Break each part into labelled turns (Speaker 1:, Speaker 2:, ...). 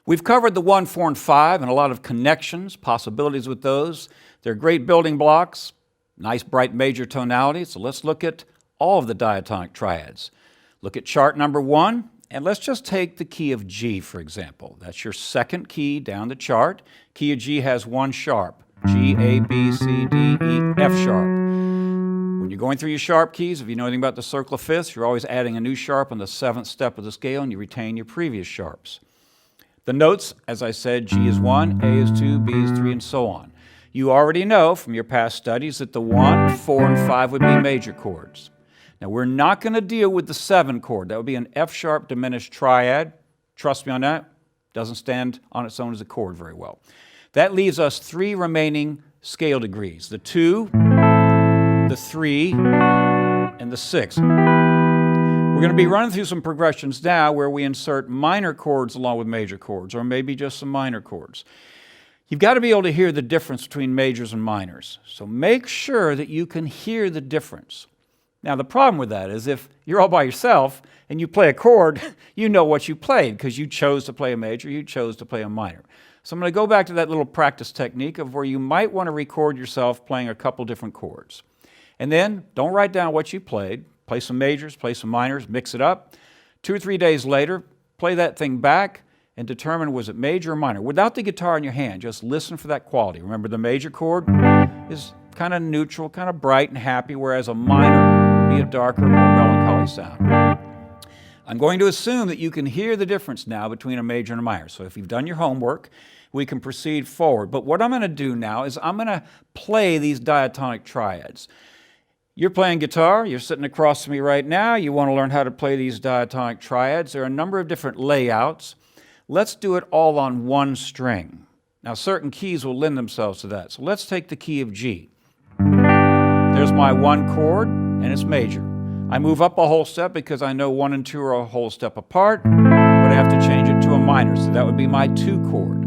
Speaker 1: We've covered the 1, 4, and 5 and a lot of connections, possibilities with those. They're great building blocks, nice bright major tonality. So let's look at all of the diatonic triads. Look at chart number 1, and let's just take the key of G, for example. That's your second key down the chart. Key of G has 1 sharp, G, A, B, C, D, E, F sharp. When you're going through your sharp keys, if you know anything about the circle of fifths, you're always adding a new sharp on the 7th step of the scale, and you retain your previous sharps. The notes, as I said, G is 1, A is 2, B is 3, and so on. You already know from your past studies that the 1, 4, and 5 would be major chords. Now, we're not going to deal with the 7 chord. That would be an F-sharp diminished triad. Trust me on that. Doesn't stand on its own as a chord very well. That leaves us 3 remaining scale degrees. The 2, the 3, and the 6. We're going to be running through some progressions now where we insert minor chords along with major chords, or maybe just some minor chords. You've got to be able to hear the difference between majors and minors. So make sure that you can hear the difference. Now, the problem with that is if you're all by yourself and you play a chord, you know what you played because you chose to play a major, you chose to play a minor. So I'm going to go back to that little practice technique of where you might want to record yourself playing a couple different chords. And then don't write down what you played. Play some majors, play some minors, mix it up. 2 or 3 days later, play that thing back and determine was it major or minor. Without the guitar in your hand, just listen for that quality. Remember, the major chord is kind of neutral, kind of bright and happy, whereas a minor would be a darker, more melancholy sound. I'm going to assume that you can hear the difference now between a major and a minor. So if you've done your homework, we can proceed forward. But what I'm going to do now is I'm going to play these diatonic triads. You're playing guitar, you're sitting across from me right now, you want to learn how to play these diatonic triads. There are a number of different layouts. Let's do it all on 1 string. Now, certain keys will lend themselves to that. So let's take the key of G. There's my 1 chord, and it's major. I move up a whole step because I know 1 and 2 are a whole step apart, but I have to change it to a minor, so that would be my 2 chord.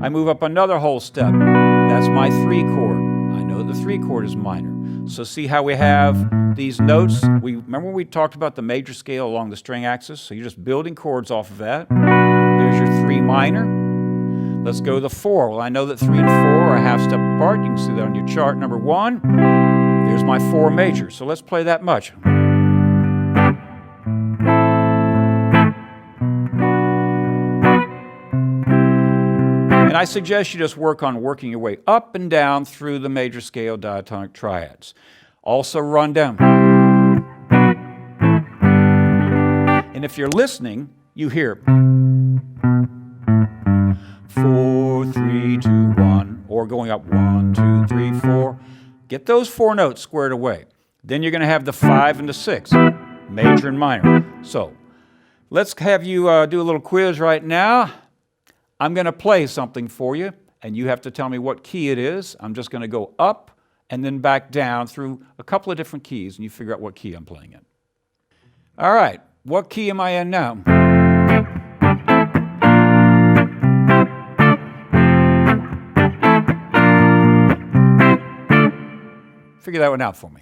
Speaker 1: I move up another whole step. That's my 3 chord. I know the 3 chord is minor. So see how we have these notes? Remember when we talked about the major scale along the string axis? So you're just building chords off of that. There's your 3 minor. Let's go to the 4. Well, I know that 3 and 4 are a half step apart. You can see that on your chart number 1. There's my 4 major. So let's play that much. And I suggest you just work on working your way up and down through the major scale diatonic triads. Also run down. And if you're listening, you hear 4, 3, 2, 1, or going up 1, 2, 3, 4. Get those 4 notes squared away. Then you're going to have the 5 and the 6, major and minor. So let's have you do a little quiz right now. I'm going to play something for you, and you have to tell me what key it is. I'm just going to go up and then back down through a couple of different keys, and you figure out what key I'm playing in. All right, what key am I in now? Figure that one out for me.